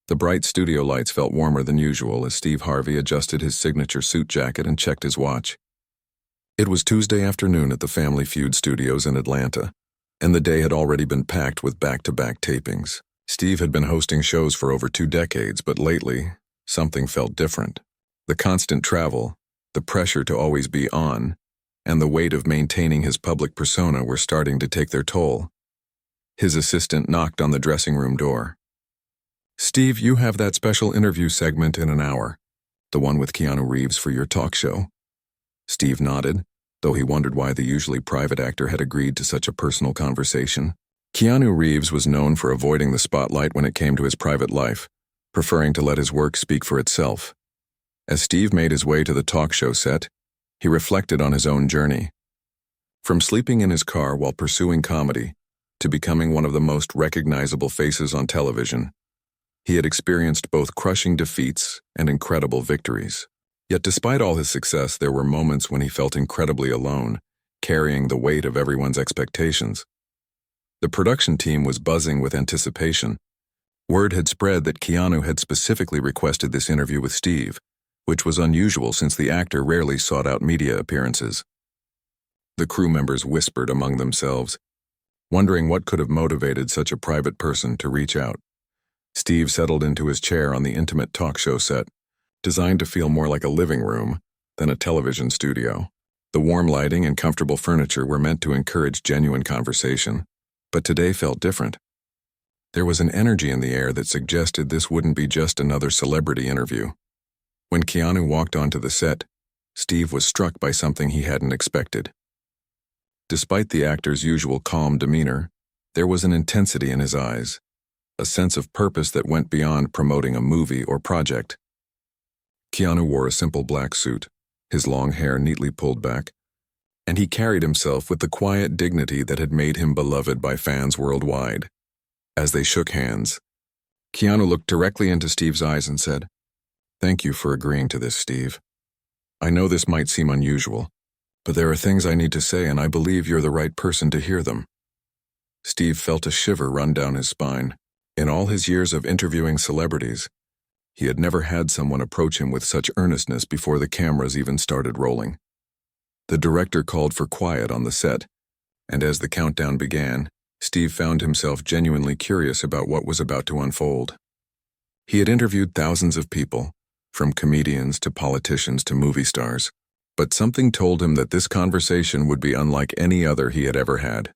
The bright studio lights felt warmer than usual as Steve Harvey adjusted his signature suit jacket and checked his watch. It was Tuesday afternoon at the Family Feud studios in Atlanta, and the day had already been packed with back-to-back tapings. Steve had been hosting shows for over 2 decades, but lately, something felt different. The constant travel, the pressure to always be on, and the weight of maintaining his public persona were starting to take their toll. His assistant knocked on the dressing room door. "Steve, you have that special interview segment in an hour, the one with Keanu Reeves for your talk show." Steve nodded, though he wondered why the usually private actor had agreed to such a personal conversation. Keanu Reeves was known for avoiding the spotlight when it came to his private life, preferring to let his work speak for itself. As Steve made his way to the talk show set, he reflected on his own journey. From sleeping in his car while pursuing comedy to becoming one of the most recognizable faces on television, he had experienced both crushing defeats and incredible victories. Yet despite all his success, there were moments when he felt incredibly alone, carrying the weight of everyone's expectations. The production team was buzzing with anticipation. Word had spread that Keanu had specifically requested this interview with Steve, which was unusual since the actor rarely sought out media appearances. The crew members whispered among themselves, wondering what could have motivated such a private person to reach out. Steve settled into his chair on the intimate talk show set, designed to feel more like a living room than a television studio. The warm lighting and comfortable furniture were meant to encourage genuine conversation, but today felt different. There was an energy in the air that suggested this wouldn't be just another celebrity interview. When Keanu walked onto the set, Steve was struck by something he hadn't expected. Despite the actor's usual calm demeanor, there was an intensity in his eyes, a sense of purpose that went beyond promoting a movie or project. Keanu wore a simple black suit, his long hair neatly pulled back, and he carried himself with the quiet dignity that had made him beloved by fans worldwide. As they shook hands, Keanu looked directly into Steve's eyes and said, "Thank you for agreeing to this, Steve. I know this might seem unusual, but there are things I need to say and I believe you're the right person to hear them." Steve felt a shiver run down his spine. In all his years of interviewing celebrities, he had never had someone approach him with such earnestness before the cameras even started rolling. The director called for quiet on the set, and as the countdown began, Steve found himself genuinely curious about what was about to unfold. He had interviewed thousands of people, from comedians to politicians to movie stars, but something told him that this conversation would be unlike any other he had ever had.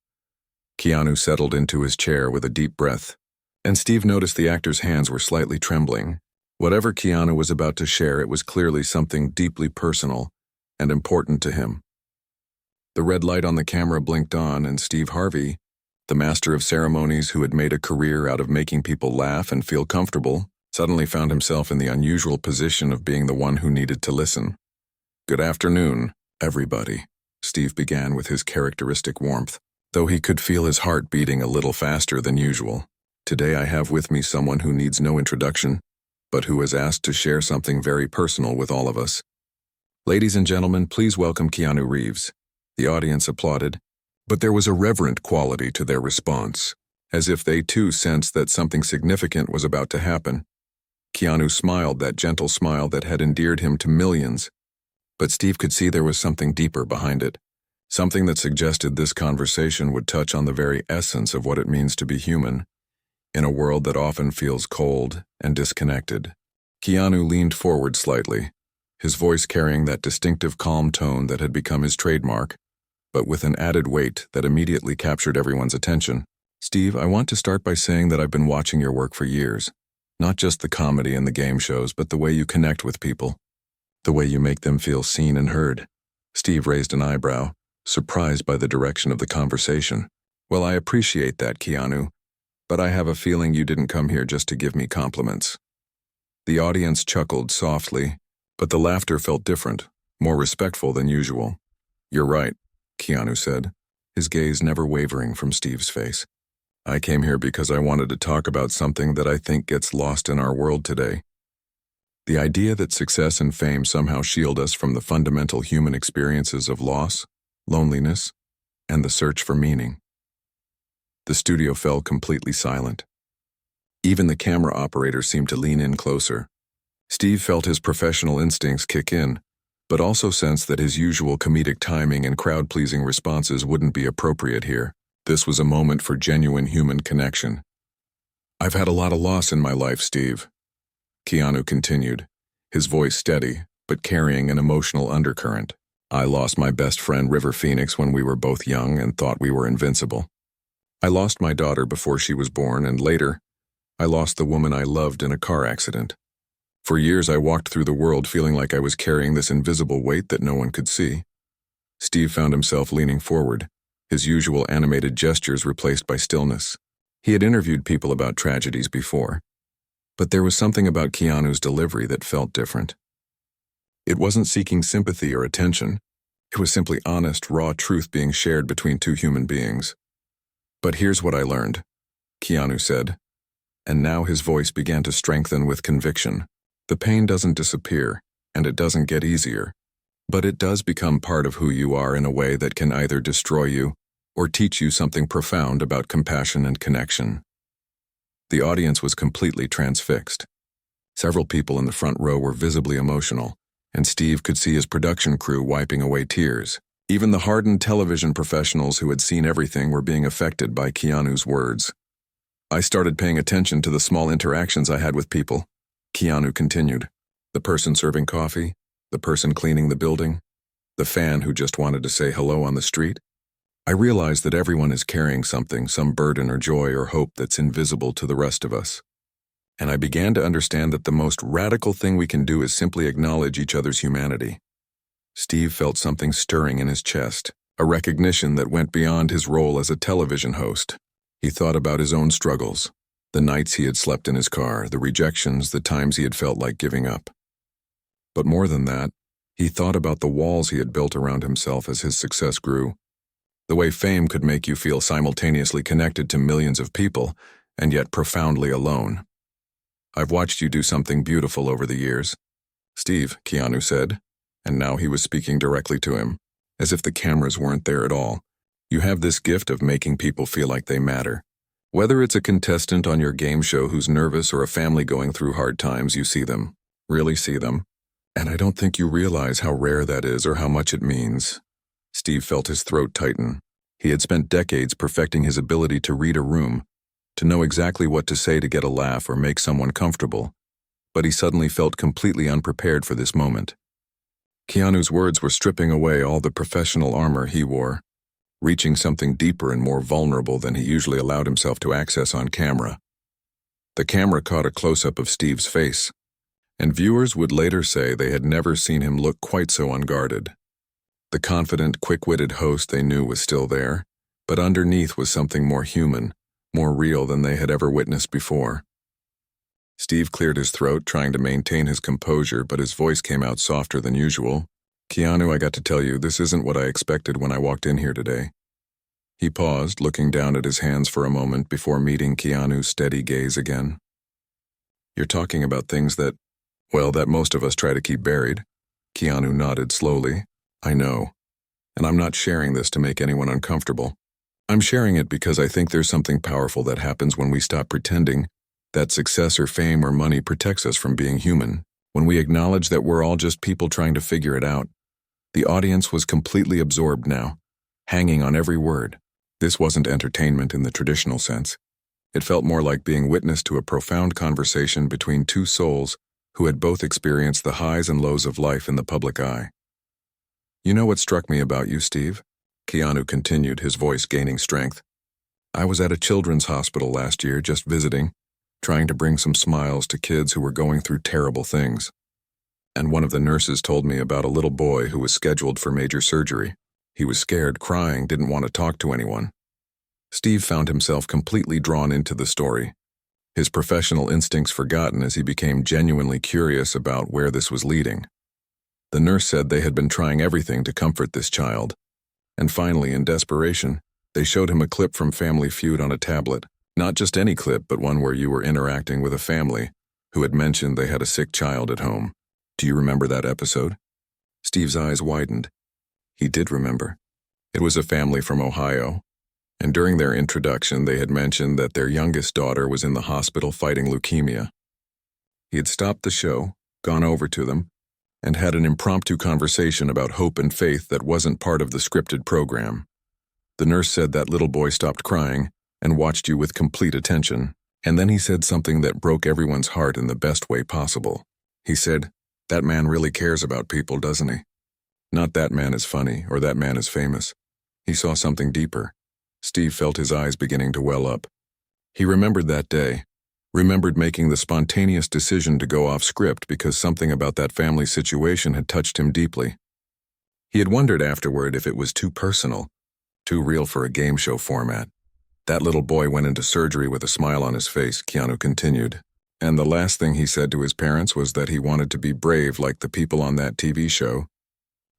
Keanu settled into his chair with a deep breath, and Steve noticed the actor's hands were slightly trembling. Whatever Keanu was about to share, it was clearly something deeply personal and important to him. The red light on the camera blinked on, and Steve Harvey, the master of ceremonies who had made a career out of making people laugh and feel comfortable, suddenly found himself in the unusual position of being the one who needed to listen. "Good afternoon, everybody," Steve began with his characteristic warmth, though he could feel his heart beating a little faster than usual. "Today I have with me someone who needs no introduction, but who has asked to share something very personal with all of us. Ladies and gentlemen, please welcome Keanu Reeves." The audience applauded, but there was a reverent quality to their response, as if they too sensed that something significant was about to happen. Keanu smiled, that gentle smile that had endeared him to millions, but Steve could see there was something deeper behind it, something that suggested this conversation would touch on the very essence of what it means to be human, in a world that often feels cold and disconnected. Keanu leaned forward slightly, his voice carrying that distinctive calm tone that had become his trademark, but with an added weight that immediately captured everyone's attention. "Steve, I want to start by saying that I've been watching your work for years. Not just the comedy and the game shows, but the way you connect with people. The way you make them feel seen and heard." Steve raised an eyebrow, surprised by the direction of the conversation. "Well, I appreciate that, Keanu, but I have a feeling you didn't come here just to give me compliments." The audience chuckled softly, but the laughter felt different, more respectful than usual. "You're right," Keanu said, his gaze never wavering from Steve's face. "I came here because I wanted to talk about something that I think gets lost in our world today. The idea that success and fame somehow shield us from the fundamental human experiences of loss, loneliness, and the search for meaning." The studio fell completely silent. Even the camera operator seemed to lean in closer. Steve felt his professional instincts kick in, but also sensed that his usual comedic timing and crowd-pleasing responses wouldn't be appropriate here. This was a moment for genuine human connection. "I've had a lot of loss in my life, Steve," Keanu continued, his voice steady, but carrying an emotional undercurrent. "I lost my best friend River Phoenix when we were both young and thought we were invincible. I lost my daughter before she was born, and later, I lost the woman I loved in a car accident. For years I walked through the world feeling like I was carrying this invisible weight that no one could see." Steve found himself leaning forward, his usual animated gestures replaced by stillness. He had interviewed people about tragedies before, but there was something about Keanu's delivery that felt different. It wasn't seeking sympathy or attention. It was simply honest, raw truth being shared between two human beings. "But here's what I learned," Keanu said, and now his voice began to strengthen with conviction. "The pain doesn't disappear, and it doesn't get easier, but it does become part of who you are in a way that can either destroy you or teach you something profound about compassion and connection." The audience was completely transfixed. Several people in the front row were visibly emotional, and Steve could see his production crew wiping away tears. Even the hardened television professionals who had seen everything were being affected by Keanu's words. "I started paying attention to the small interactions I had with people," Keanu continued. "The person serving coffee, the person cleaning the building, the fan who just wanted to say hello on the street. I realized that everyone is carrying something, some burden or joy or hope that's invisible to the rest of us. And I began to understand that the most radical thing we can do is simply acknowledge each other's humanity." Steve felt something stirring in his chest, a recognition that went beyond his role as a television host. He thought about his own struggles, the nights he had slept in his car, the rejections, the times he had felt like giving up. But more than that, he thought about the walls he had built around himself as his success grew. The way fame could make you feel simultaneously connected to millions of people, and yet profoundly alone. "I've watched you do something beautiful over the years, Steve," Keanu said, and now he was speaking directly to him, as if the cameras weren't there at all. "You have this gift of making people feel like they matter. Whether it's a contestant on your game show who's nervous or a family going through hard times, you see them, really see them. And I don't think you realize how rare that is or how much it means." Steve felt his throat tighten. He had spent decades perfecting his ability to read a room, to know exactly what to say to get a laugh or make someone comfortable, but he suddenly felt completely unprepared for this moment. Keanu's words were stripping away all the professional armor he wore, reaching something deeper and more vulnerable than he usually allowed himself to access on camera. The camera caught a close-up of Steve's face, and viewers would later say they had never seen him look quite so unguarded. The confident, quick-witted host they knew was still there, but underneath was something more human, more real than they had ever witnessed before. Steve cleared his throat, trying to maintain his composure, but his voice came out softer than usual. "Keanu, I got to tell you, this isn't what I expected when I walked in here today." He paused, looking down at his hands for a moment before meeting Keanu's steady gaze again. "You're talking about things that most of us try to keep buried." Keanu nodded slowly. "I know. And I'm not sharing this to make anyone uncomfortable. I'm sharing it because I think there's something powerful that happens when we stop pretending that success or fame or money protects us from being human. When we acknowledge that we're all just people trying to figure it out." The audience was completely absorbed now, hanging on every word. This wasn't entertainment in the traditional sense. It felt more like being witness to a profound conversation between two souls who had both experienced the highs and lows of life in the public eye. "You know what struck me about you, Steve?" Keanu continued, his voice gaining strength. "I was at a children's hospital last year, just visiting, trying to bring some smiles to kids who were going through terrible things. And one of the nurses told me about a little boy who was scheduled for major surgery. He was scared, crying, didn't want to talk to anyone." Steve found himself completely drawn into the story, his professional instincts forgotten as he became genuinely curious about where this was leading. The nurse said they had been trying everything to comfort this child, and finally, in desperation, they showed him a clip from Family Feud on a tablet. Not just any clip, but one where you were interacting with a family who had mentioned they had a sick child at home. "Do you remember that episode?" Steve's eyes widened. He did remember. It was a family from Ohio, and during their introduction they had mentioned that their youngest daughter was in the hospital fighting leukemia. He had stopped the show, gone over to them, and had an impromptu conversation about hope and faith that wasn't part of the scripted program. The nurse said that little boy stopped crying and watched you with complete attention, and then he said something that broke everyone's heart in the best way possible. He said, "That man really cares about people, doesn't he? Not that man is funny or that man is famous." He saw something deeper. Steve felt his eyes beginning to well up. He remembered that day, remembered making the spontaneous decision to go off script because something about that family situation had touched him deeply. He had wondered afterward if it was too personal, too real for a game show format. That little boy went into surgery with a smile on his face, Keanu continued, and the last thing he said to his parents was that he wanted to be brave like the people on that TV show,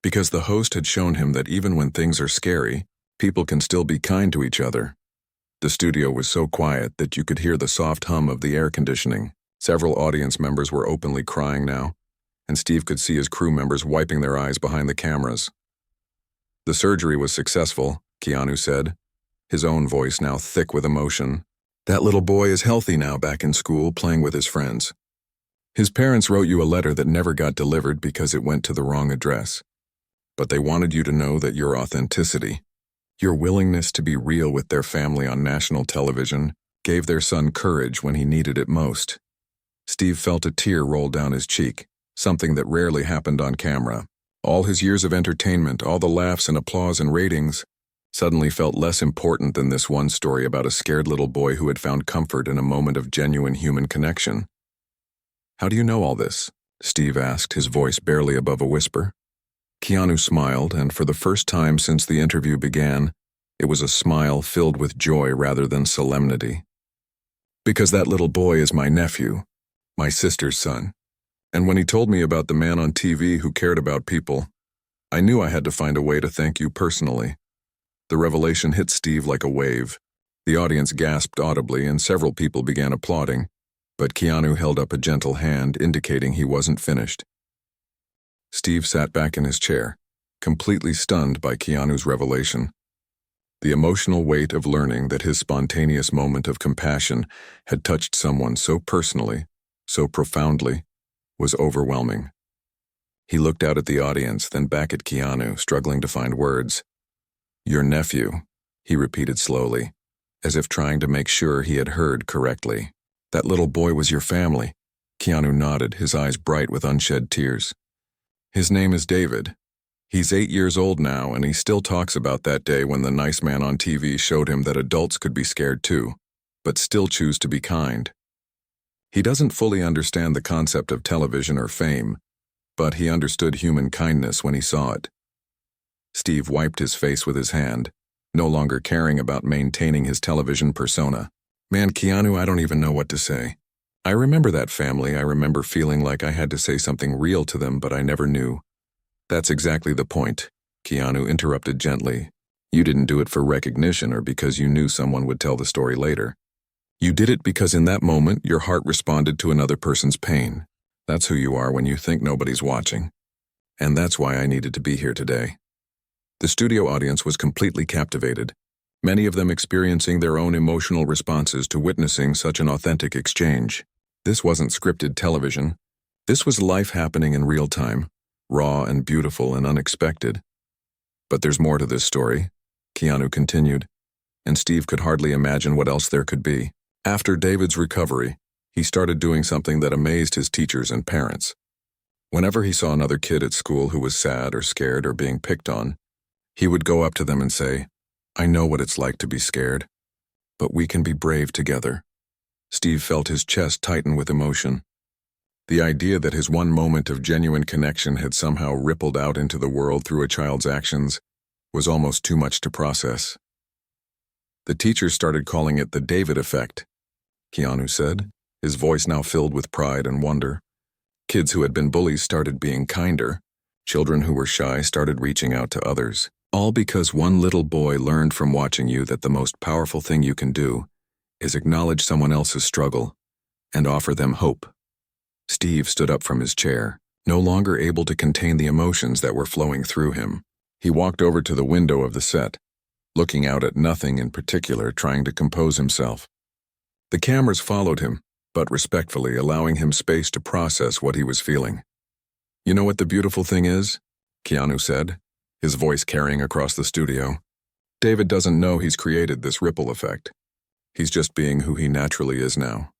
because the host had shown him that even when things are scary, people can still be kind to each other. The studio was so quiet that you could hear the soft hum of the air conditioning. Several audience members were openly crying now, and Steve could see his crew members wiping their eyes behind the cameras. The surgery was successful, Keanu said, his own voice now thick with emotion. That little boy is healthy now, back in school, playing with his friends. His parents wrote you a letter that never got delivered because it went to the wrong address. But they wanted you to know that your authenticity, your willingness to be real with their family on national television, gave their son courage when he needed it most. Steve felt a tear roll down his cheek, something that rarely happened on camera. All his years of entertainment, all the laughs and applause and ratings, suddenly felt less important than this one story about a scared little boy who had found comfort in a moment of genuine human connection. "How do you know all this?" Steve asked, his voice barely above a whisper. Keanu smiled, and for the first time since the interview began, it was a smile filled with joy rather than solemnity. "Because that little boy is my nephew, my sister's son. And when he told me about the man on TV who cared about people, I knew I had to find a way to thank you personally." The revelation hit Steve like a wave. The audience gasped audibly and several people began applauding, but Keanu held up a gentle hand indicating he wasn't finished. Steve sat back in his chair, completely stunned by Keanu's revelation. The emotional weight of learning that his spontaneous moment of compassion had touched someone so personally, so profoundly, was overwhelming. He looked out at the audience, then back at Keanu, struggling to find words. "Your nephew," he repeated slowly, as if trying to make sure he had heard correctly. "That little boy was your family." Keanu nodded, his eyes bright with unshed tears. "His name is David. He's 8 years old now, and he still talks about that day when the nice man on TV showed him that adults could be scared too, but still choose to be kind. He doesn't fully understand the concept of television or fame, but he understood human kindness when he saw it." Steve wiped his face with his hand, no longer caring about maintaining his television persona. "Man, Keanu, I don't even know what to say. I remember that family. I remember feeling like I had to say something real to them, but I never knew." "That's exactly the point," Keanu interrupted gently. "You didn't do it for recognition or because you knew someone would tell the story later. You did it because in that moment your heart responded to another person's pain. That's who you are when you think nobody's watching. And that's why I needed to be here today." The studio audience was completely captivated, many of them experiencing their own emotional responses to witnessing such an authentic exchange. This wasn't scripted television. This was life happening in real time, raw and beautiful and unexpected. "But there's more to this story," Keanu continued, and Steve could hardly imagine what else there could be. After David's recovery, he started doing something that amazed his teachers and parents. Whenever he saw another kid at school who was sad or scared or being picked on, he would go up to them and say, "I know what it's like to be scared, but we can be brave together." Steve felt his chest tighten with emotion. The idea that his one moment of genuine connection had somehow rippled out into the world through a child's actions was almost too much to process. "The teachers started calling it the David effect," Keanu said, his voice now filled with pride and wonder. "Kids who had been bullies started being kinder. Children who were shy started reaching out to others. All because one little boy learned from watching you that the most powerful thing you can do is acknowledge someone else's struggle and offer them hope." Steve stood up from his chair, no longer able to contain the emotions that were flowing through him. He walked over to the window of the set, looking out at nothing in particular, trying to compose himself. The cameras followed him, but respectfully, allowing him space to process what he was feeling. "You know what the beautiful thing is?" Keanu said, his voice carrying across the studio. "David doesn't know he's created this ripple effect. He's just being who he naturally is now.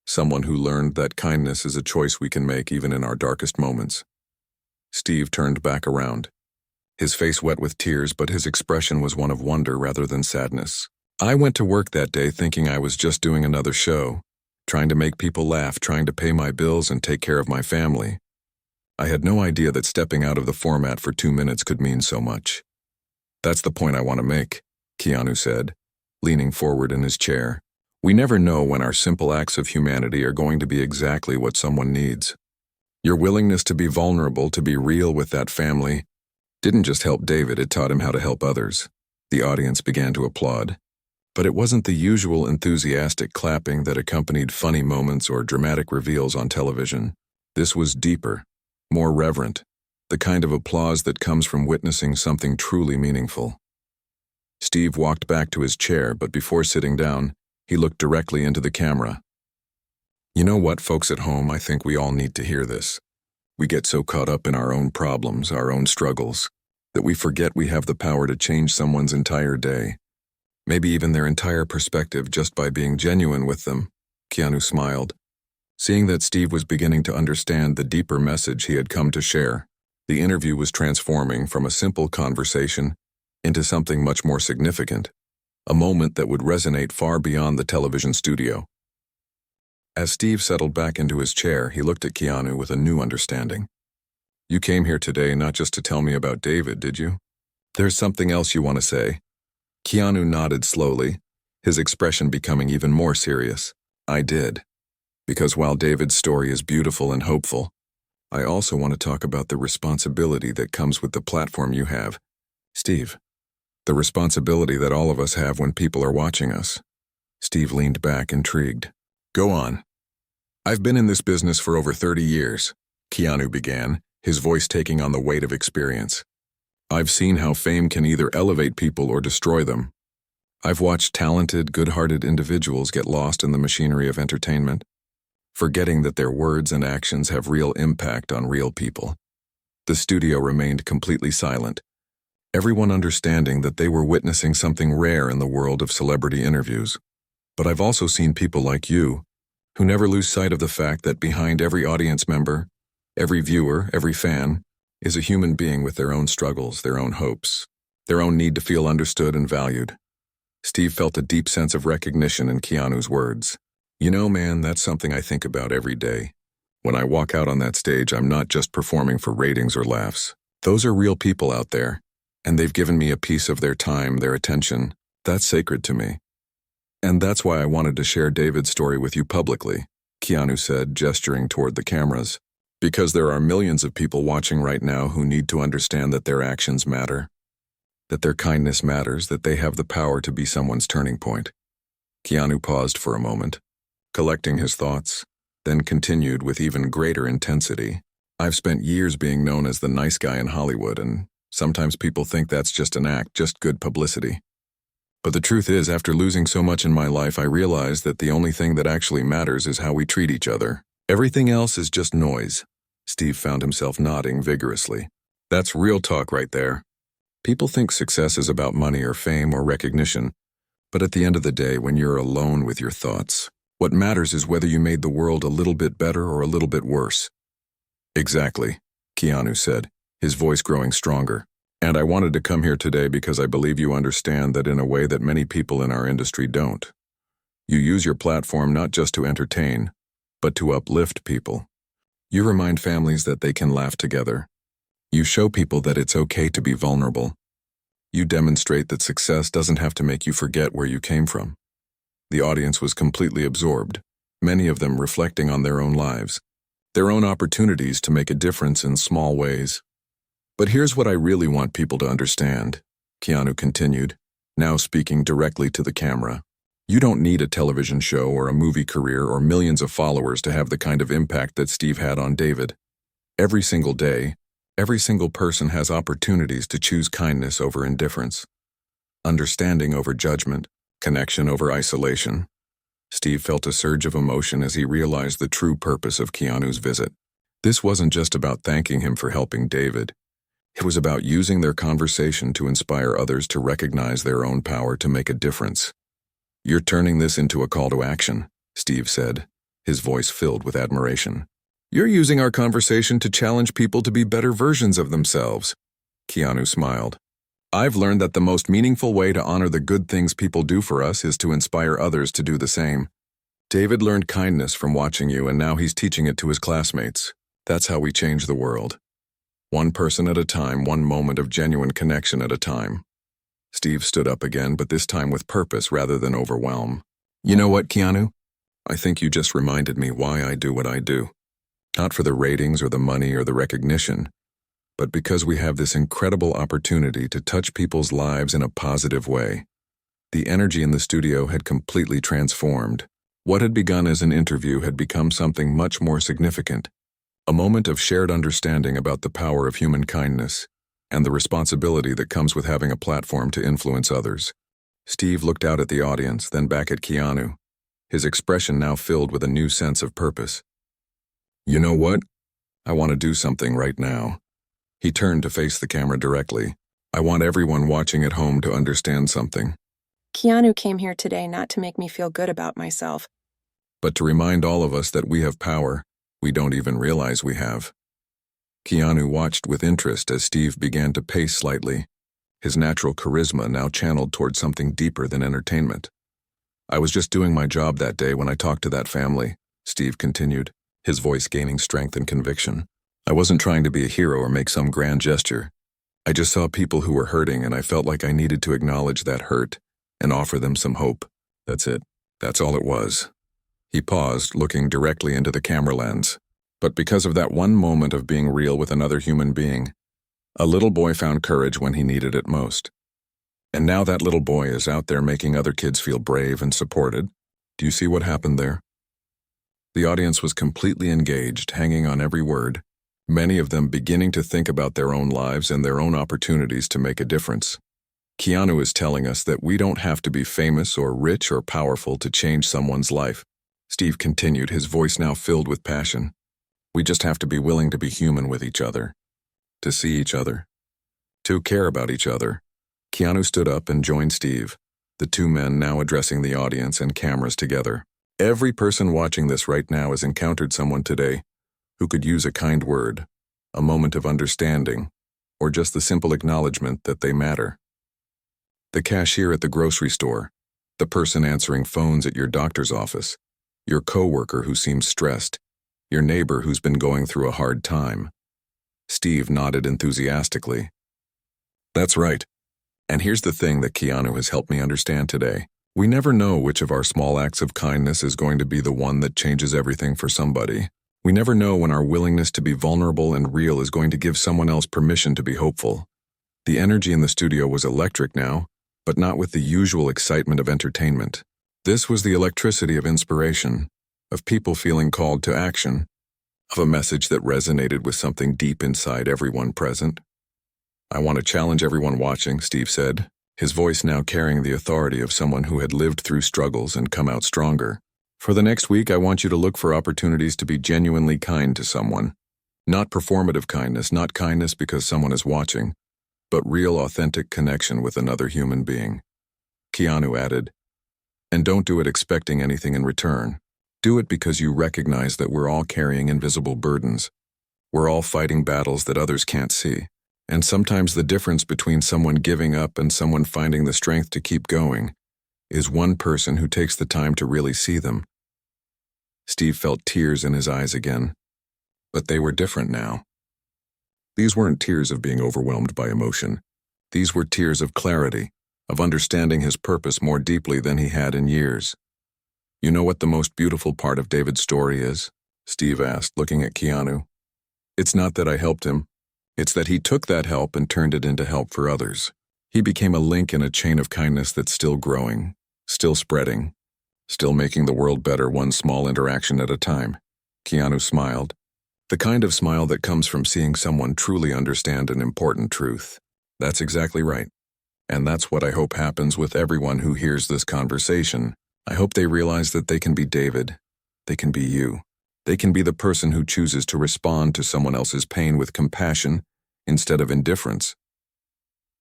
Someone who learned that kindness is a choice we can make even in our darkest moments." Steve turned back around, his face wet with tears, but his expression was one of wonder rather than sadness. "I went to work that day thinking I was just doing another show, trying to make people laugh, trying to pay my bills and take care of my family. I had no idea that stepping out of the format for 2 minutes could mean so much. That's the point I want to make," Keanu said, leaning forward in his chair. "We never know when our simple acts of humanity are going to be exactly what someone needs. Your willingness to be vulnerable, to be real with that family, didn't just help David, it taught him how to help others." The audience began to applaud. But it wasn't the usual enthusiastic clapping that accompanied funny moments or dramatic reveals on television. This was deeper, more reverent, the kind of applause that comes from witnessing something truly meaningful. Steve walked back to his chair, but before sitting down, he looked directly into the camera. "You know what, folks at home, I think we all need to hear this. We get so caught up in our own problems, our own struggles, that we forget we have the power to change someone's entire day. Maybe even their entire perspective just by being genuine with them." Keanu smiled, seeing that Steve was beginning to understand the deeper message he had come to share. The interview was transforming from a simple conversation into something much more significant, a moment that would resonate far beyond the television studio. As Steve settled back into his chair, he looked at Keanu with a new understanding. "You came here today not just to tell me about David, did you? There's something else you want to say?" Keanu nodded slowly, his expression becoming even more serious. "I did. Because while David's story is beautiful and hopeful, I also want to talk about the responsibility that comes with the platform you have, Steve. The responsibility that all of us have when people are watching us." Steve leaned back, intrigued. "Go on." "I've been in this business for over 30 years, Keanu began, his voice taking on the weight of experience. "I've seen how fame can either elevate people or destroy them. I've watched talented, good-hearted individuals get lost in the machinery of entertainment, forgetting that their words and actions have real impact on real people." The studio remained completely silent, everyone understanding that they were witnessing something rare in the world of celebrity interviews. "But I've also seen people like you, who never lose sight of the fact that behind every audience member, every viewer, every fan, is a human being with their own struggles, their own hopes, their own need to feel understood and valued." Steve felt a deep sense of recognition in Keanu's words. "You know, man, that's something I think about every day. When I walk out on that stage, I'm not just performing for ratings or laughs. Those are real people out there, and they've given me a piece of their time, their attention. That's sacred to me. And that's why I wanted to share David's story with you publicly," Keanu said, gesturing toward the cameras. "Because there are millions of people watching right now who need to understand that their actions matter, that their kindness matters, that they have the power to be someone's turning point." Keanu paused for a moment, collecting his thoughts, then continued with even greater intensity. "I've spent years being known as the nice guy in Hollywood, and sometimes people think that's just an act, just good publicity. But the truth is, after losing so much in my life, I realized that the only thing that actually matters is how we treat each other. Everything else is just noise." Steve found himself nodding vigorously. "That's real talk right there. People think success is about money or fame or recognition, but at the end of the day, when you're alone with your thoughts, what matters is whether you made the world a little bit better or a little bit worse." "Exactly," Keanu said, his voice growing stronger. "And I wanted to come here today because I believe you understand that in a way that many people in our industry don't. You use your platform not just to entertain, but to uplift people. You remind families that they can laugh together. You show people that it's okay to be vulnerable. You demonstrate that success doesn't have to make you forget where you came from." The audience was completely absorbed, many of them reflecting on their own lives, their own opportunities to make a difference in small ways. "But here's what I really want people to understand," Keanu continued, now speaking directly to the camera. "You don't need a television show or a movie career or millions of followers to have the kind of impact that Steve had on David. Every single day, every single person has opportunities to choose kindness over indifference. Understanding over judgment, connection over isolation. Steve felt a surge of emotion as he realized the true purpose of Keanu's visit. This wasn't just about thanking him for helping David. It was about using their conversation to inspire others to recognize their own power to make a difference. "You're turning this into a call to action," Steve said, his voice filled with admiration. "You're using our conversation to challenge people to be better versions of themselves." Keanu smiled. "I've learned that the most meaningful way to honor the good things people do for us is to inspire others to do the same. David learned kindness from watching you, and now he's teaching it to his classmates. That's how we change the world. One person at a time, one moment of genuine connection at a time." Steve stood up again, but this time with purpose rather than overwhelm. "You know what, Keanu? I think you just reminded me why I do what I do. Not for the ratings or the money or the recognition, but because we have this incredible opportunity to touch people's lives in a positive way." The energy in the studio had completely transformed. What had begun as an interview had become something much more significant. A moment of shared understanding about the power of human kindness and the responsibility that comes with having a platform to influence others. Steve looked out at the audience, then back at Keanu, his expression now filled with a new sense of purpose. "You know what? I want to do something right now." He turned to face the camera directly. "I want everyone watching at home to understand something. Keanu came here today not to make me feel good about myself, But to remind all of us that we have power we don't even realize we have." Keanu watched with interest as Steve began to pace slightly, his natural charisma now channeled toward something deeper than entertainment. "I was just doing my job that day when I talked to that family," Steve continued, his voice gaining strength and conviction. "I wasn't trying to be a hero or make some grand gesture. I just saw people who were hurting, and I felt like I needed to acknowledge that hurt and offer them some hope. That's it. That's all it was." He paused, looking directly into the camera lens. But because of that one moment of being real with another human being, a little boy found courage when he needed it most. And now that little boy is out there making other kids feel brave and supported. Do you see what happened there? The audience was completely engaged, hanging on every word, many of them beginning to think about their own lives and their own opportunities to make a difference. Keanu is telling us that we don't have to be famous or rich or powerful to change someone's life. Steve continued, his voice now filled with passion. "We just have to be willing to be human with each other, to see each other, to care about each other." Keanu stood up and joined Steve, the two men now addressing the audience and cameras together. "Every person watching this right now has encountered someone today who could use a kind word, a moment of understanding, or just the simple acknowledgement that they matter. The cashier at the grocery store, the person answering phones at your doctor's office, your coworker who seems stressed, your neighbor who's been going through a hard time." Steve nodded enthusiastically. "That's right. And here's the thing that Keanu has helped me understand today. We never know which of our small acts of kindness is going to be the one that changes everything for somebody. We never know when our willingness to be vulnerable and real is going to give someone else permission to be hopeful." The energy in the studio was electric now, but not with the usual excitement of entertainment. This was the electricity of inspiration, of people feeling called to action, of a message that resonated with something deep inside everyone present. "I want to challenge everyone watching," Steve said, his voice now carrying the authority of someone who had lived through struggles and come out stronger. "For the next week, I want you to look for opportunities to be genuinely kind to someone. Not performative kindness, not kindness because someone is watching, but real, authentic connection with another human being." Keanu added, "And don't do it expecting anything in return. Do it because you recognize that we're all carrying invisible burdens. We're all fighting battles that others can't see. And sometimes the difference between someone giving up and someone finding the strength to keep going is one person who takes the time to really see them." Steve felt tears in his eyes again, but they were different now. These weren't tears of being overwhelmed by emotion. These were tears of clarity, of understanding his purpose more deeply than he had in years. "You know what the most beautiful part of David's story is?" Steve asked, looking at Keanu. "It's not that I helped him. It's that he took that help and turned it into help for others. He became a link in a chain of kindness that's still growing, still spreading, still making the world better one small interaction at a time." Keanu smiled, the kind of smile that comes from seeing someone truly understand an important truth. "That's exactly right. And that's what I hope happens with everyone who hears this conversation. I hope they realize that they can be David. They can be you. They can be the person who chooses to respond to someone else's pain with compassion instead of indifference.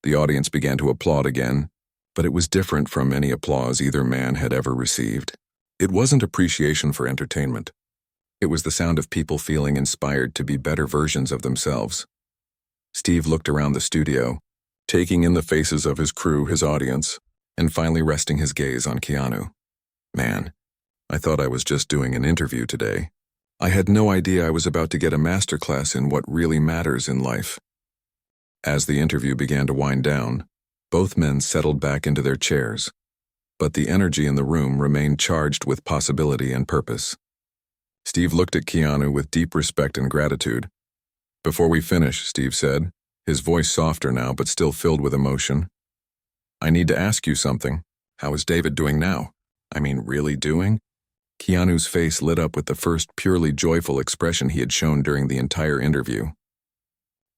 The audience began to applaud again, but it was different from any applause either man had ever received. It wasn't appreciation for entertainment. It was the sound of people feeling inspired to be better versions of themselves. Steve looked around the studio, taking in the faces of his crew, his audience, and finally resting his gaze on Keanu. Man, I thought I was just doing an interview today. I had no idea I was about to get a masterclass in what really matters in life. As the interview began to wind down, both men settled back into their chairs, but the energy in the room remained charged with possibility and purpose. Steve looked at Keanu with deep respect and gratitude. "Before we finish," Steve said, his voice softer now but still filled with emotion, "I need to ask you something. How is David doing now? I mean, really doing?" Keanu's face lit up with the first purely joyful expression he had shown during the entire interview.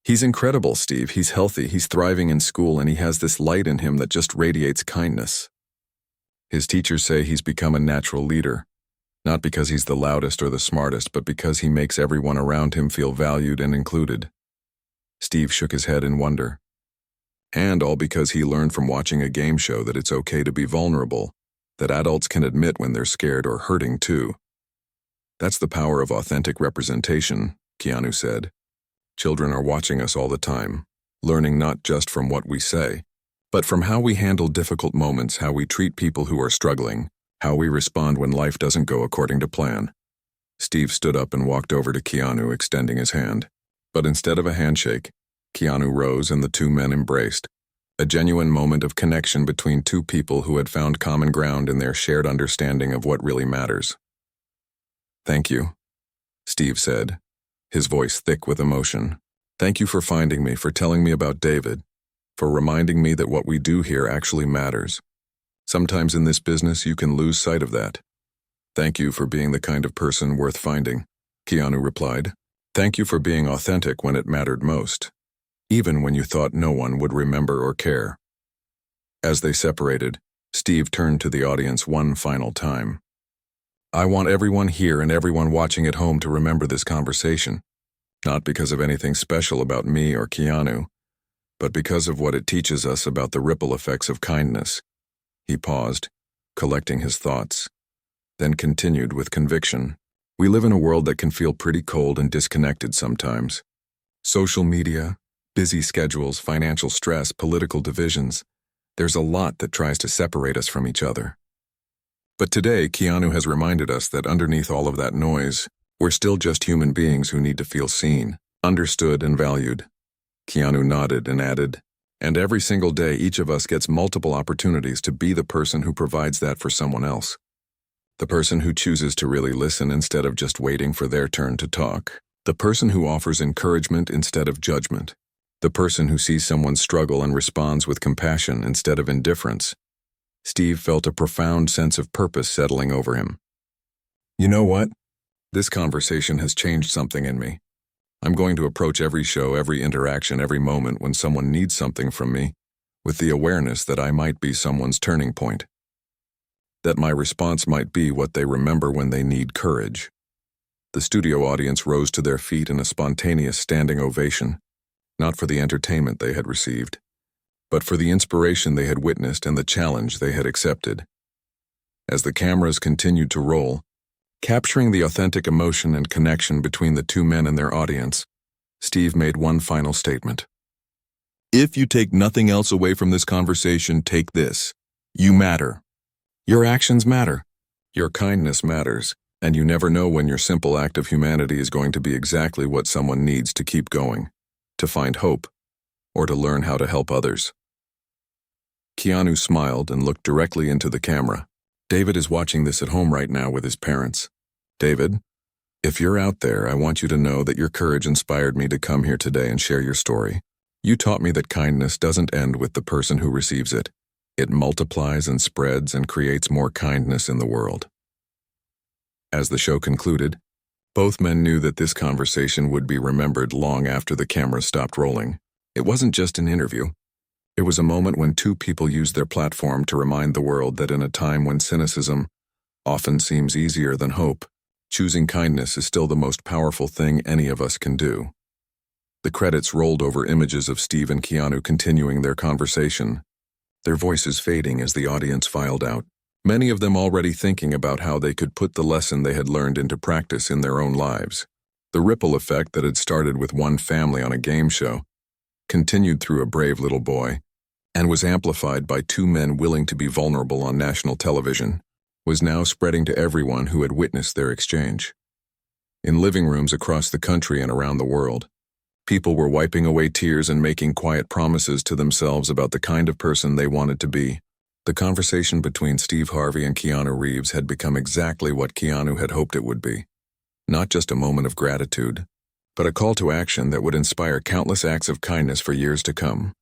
"He's incredible, Steve. He's healthy, he's thriving in school, and he has this light in him that just radiates kindness. His teachers say he's become a natural leader, not because he's the loudest or the smartest, but because he makes everyone around him feel valued and included." Steve shook his head in wonder. "And all because he learned from watching a game show that it's okay to be vulnerable, that adults can admit when they're scared or hurting too. That's the power of authentic representation," Keanu said. "Children are watching us all the time, learning not just from what we say, but from how we handle difficult moments, how we treat people who are struggling, how we respond when life doesn't go according to plan." Steve stood up and walked over to Keanu, extending his hand. But instead of a handshake, Keanu rose and the two men embraced, a genuine moment of connection between two people who had found common ground in their shared understanding of what really matters. "Thank you," Steve said, his voice thick with emotion. "Thank you for finding me, for telling me about David, for reminding me that what we do here actually matters. Sometimes in this business you can lose sight of that. Thank you for being the kind of person worth finding," Keanu replied. "Thank you for being authentic when it mattered most, even when you thought no one would remember or care." As they separated, Steve turned to the audience one final time. "I want everyone here and everyone watching at home to remember this conversation, not because of anything special about me or Keanu, but because of what it teaches us about the ripple effects of kindness." He paused, collecting his thoughts, then continued with conviction. "We live in a world that can feel pretty cold and disconnected sometimes. Social media, busy schedules, financial stress, political divisions. There's a lot that tries to separate us from each other. But today, Keanu has reminded us that underneath all of that noise, we're still just human beings who need to feel seen, understood, and valued." Keanu nodded and added, "And every single day, each of us gets multiple opportunities to be the person who provides that for someone else. The person who chooses to really listen instead of just waiting for their turn to talk. The person who offers encouragement instead of judgment. The person who sees someone struggle and responds with compassion instead of indifference." Steve felt a profound sense of purpose settling over him. "You know what? This conversation has changed something in me. I'm going to approach every show, every interaction, every moment when someone needs something from me, with the awareness that I might be someone's turning point. That my response might be what they remember when they need courage." The studio audience rose to their feet in a spontaneous standing ovation, not for the entertainment they had received, but for the inspiration they had witnessed and the challenge they had accepted. As the cameras continued to roll, capturing the authentic emotion and connection between the two men and their audience, Steve made one final statement. "If you take nothing else away from this conversation, take this. You matter. Your actions matter. Your kindness matters, and you never know when your simple act of humanity is going to be exactly what someone needs to keep going, to find hope, or to learn how to help others." Keanu smiled and looked directly into the camera. "David is watching this at home right now with his parents. David, if you're out there, I want you to know that your courage inspired me to come here today and share your story. You taught me that kindness doesn't end with the person who receives it. It multiplies and spreads and creates more kindness in the world." As the show concluded, both men knew that this conversation would be remembered long after the camera stopped rolling. It wasn't just an interview. It was a moment when two people used their platform to remind the world that in a time when cynicism often seems easier than hope, choosing kindness is still the most powerful thing any of us can do. The credits rolled over images of Steve and Keanu continuing their conversation, their voices fading as the audience filed out, many of them already thinking about how they could put the lesson they had learned into practice in their own lives. The ripple effect that had started with one family on a game show continued through a brave little boy, and was amplified by two men willing to be vulnerable on national television, was now spreading to everyone who had witnessed their exchange. In living rooms across the country and around the world, people were wiping away tears and making quiet promises to themselves about the kind of person they wanted to be. The conversation between Steve Harvey and Keanu Reeves had become exactly what Keanu had hoped it would be. Not just a moment of gratitude, but a call to action that would inspire countless acts of kindness for years to come.